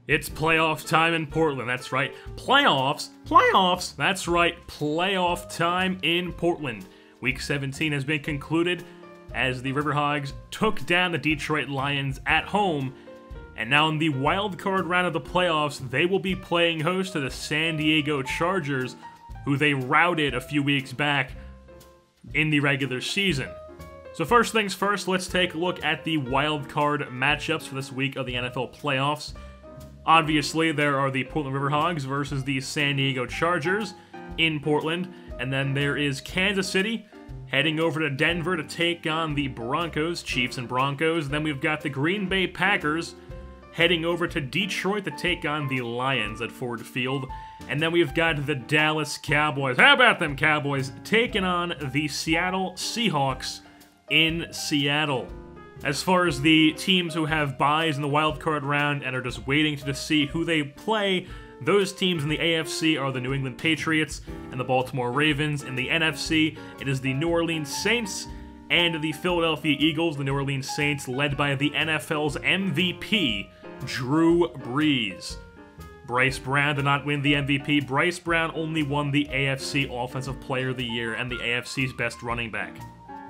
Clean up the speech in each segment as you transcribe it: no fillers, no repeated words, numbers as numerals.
It's playoff time in Portland, that's right. Playoffs, that's right, playoff time in Portland. Week 17 has been concluded as the Riverhogs took down the Detroit Lions at home, and now in the wild card round of the playoffs, they will be playing host to the San Diego Chargers, who they routed a few weeks back in the regular season. So first things first, let's take a look at the wild card matchups for this week of the NFL playoffs. Obviously, there are the Portland Riverhogs versus the San Diego Chargers in Portland. And then there is Kansas City heading over to Denver to take on the Broncos, Chiefs and Broncos. And then we've got the Green Bay Packers heading over to Detroit to take on the Lions at Ford Field. And then we've got the Dallas Cowboys. How about them Cowboys? Taking on the Seattle Seahawks in Seattle. As far as the teams who have byes in the wildcard round and are just waiting to see who they play, those teams in the AFC are the New England Patriots and the Baltimore Ravens. In the NFC, it is the New Orleans Saints and the Philadelphia Eagles. The New Orleans Saints led by the NFL's MVP, Drew Brees. Bryce Brown did not win the MVP. Bryce Brown only won the AFC Offensive Player of the Year and the AFC's best running back.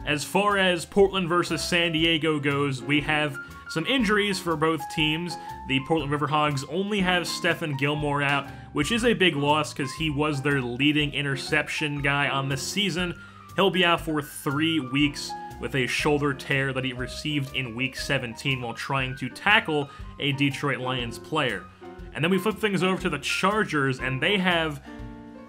As far as Portland versus San Diego goes, we have some injuries for both teams. The Portland Riverhogs only have Stephen Gilmore out, which is a big loss because he was their leading interception guy on the season. He'll be out for 3 weeks with a shoulder tear that he received in Week 17 while trying to tackle a Detroit Lions player. And then we flip things over to the Chargers, and they have,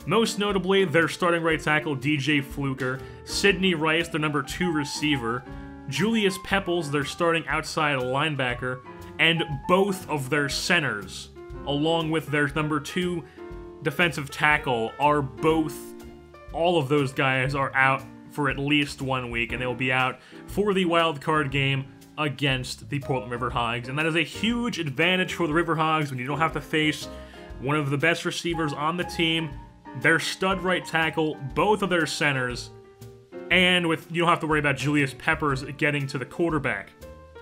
most notably, their starting right tackle, DJ Fluker, Sidney Rice, their number 2 receiver, Julius Pepples, their starting outside linebacker, and both of their centers, along with their number 2 defensive tackle, are both, all of those guys are out for at least 1 week, and they will be out for the wild card game against the Portland Riverhogs. And that is a huge advantage for the Riverhogs when you don't have to face one of the best receivers on the team, their stud right tackle, both of their centers, and you don't have to worry about Julius Peppers getting to the quarterback.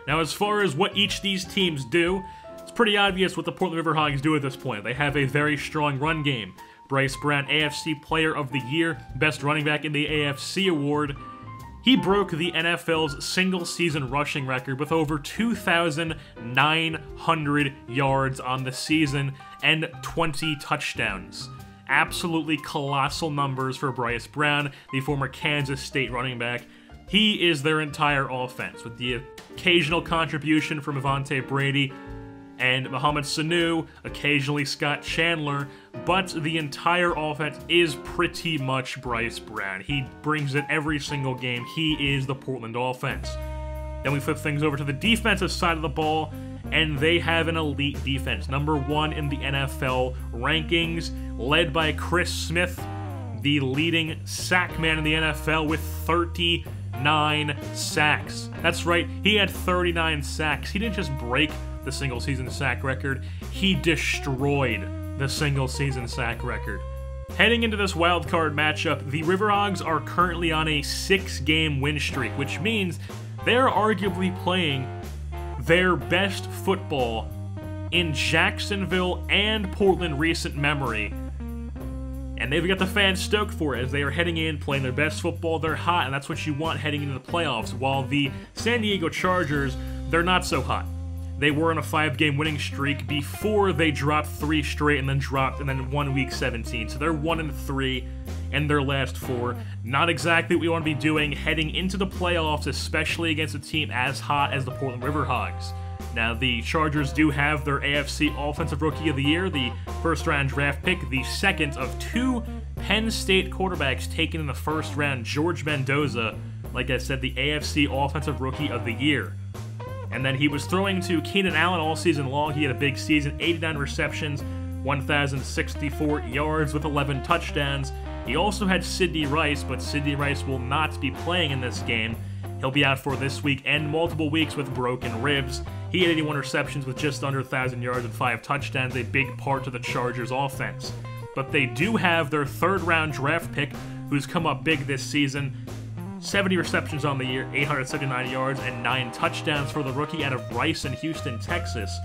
Now, as far as what each of these teams do, it's pretty obvious what the Portland Riverhogs do at this point. They have a very strong run game. Bryce Brown, AFC Player of the Year, Best Running Back in the AFC Award. He broke the NFL's single-season rushing record with over 2,900 yards on the season and 20 touchdowns. Absolutely colossal numbers for Bryce Brown, the former Kansas State running back. He is their entire offense, with the occasional contribution from Avante Brady and Mohamed Sanu, occasionally Scott Chandler, but the entire offense is pretty much Bryce Brown. He brings it every single game. He is the Portland offense. Then we flip things over to the defensive side of the ball, and they have an elite defense. Number 1 in the NFL rankings, led by Chris Smith, the leading sack man in the NFL with 39 sacks. That's right, he had 39 sacks. He didn't just break the single-season sack record, he destroyed the single-season sack record. Heading into this wild card matchup, the Riverhogs are currently on a 6-game win streak, which means they're arguably playing their best football in Jacksonville and Portland recent memory. And they've got the fans stoked for it as they are heading in, playing their best football. They're hot, and that's what you want heading into the playoffs. While the San Diego Chargers, they're not so hot. They were on a 5-game winning streak before they dropped 3 straight and then won Week 17. So they're 1-3 in their last 4. Not exactly what we want to be doing heading into the playoffs, especially against a team as hot as the Portland Riverhogs. Now, the Chargers do have their AFC Offensive Rookie of the Year, the first-round draft pick, the second of 2 Penn State quarterbacks taken in the first round, George Mendoza, like I said, the AFC Offensive Rookie of the Year. And then he was throwing to Keenan Allen all season long. He had a big season, 89 receptions, 1,064 yards with 11 touchdowns. He also had Sidney Rice, but Sidney Rice will not be playing in this game. He'll be out for this week and multiple weeks with broken ribs. He had 81 receptions with just under 1,000 yards and 5 touchdowns, a big part of the Chargers' offense. But they do have their 3rd-round draft pick, who's come up big this season. 70 receptions on the year, 879 yards, and 9 touchdowns for the rookie out of Rice in Houston, Texas,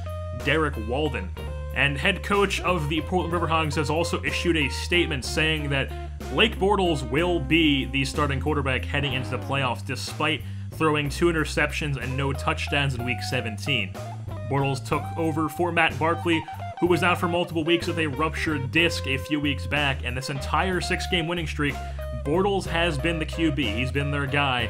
Derek Walden. And head coach of the Portland Riverhogs has also issued a statement saying that Blake Bortles will be the starting quarterback heading into the playoffs, despite throwing 2 interceptions and no touchdowns in Week 17. Bortles took over for Matt Barkley, who was out for multiple weeks with a ruptured disc a few weeks back, and this entire 6-game winning streak, Bortles has been the QB. He's been their guy,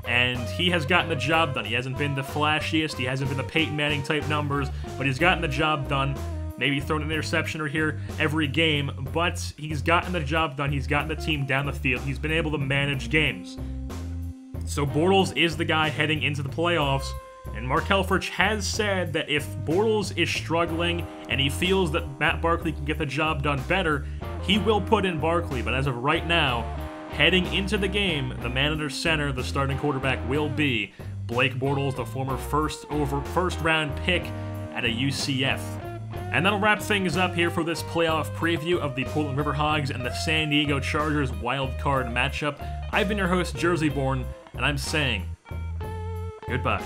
and he has gotten the job done. He hasn't been the flashiest, he hasn't been the Peyton Manning type numbers, but he's gotten the job done. Maybe thrown an interception or here every game, but he's gotten the job done. He's gotten the team down the field. He's been able to manage games. So Bortles is the guy heading into the playoffs, and Mark Helfrich has said that if Bortles is struggling and he feels that Matt Barkley can get the job done better, he will put in Barkley. But as of right now, heading into the game, the man under center, the starting quarterback, will be Blake Bortles, the former first-round pick at a UCF. And that'll wrap things up here for this playoff preview of the Portland Riverhogs and the San Diego Chargers wildcard matchup. I've been your host, JerseyBorn, and I'm saying goodbye.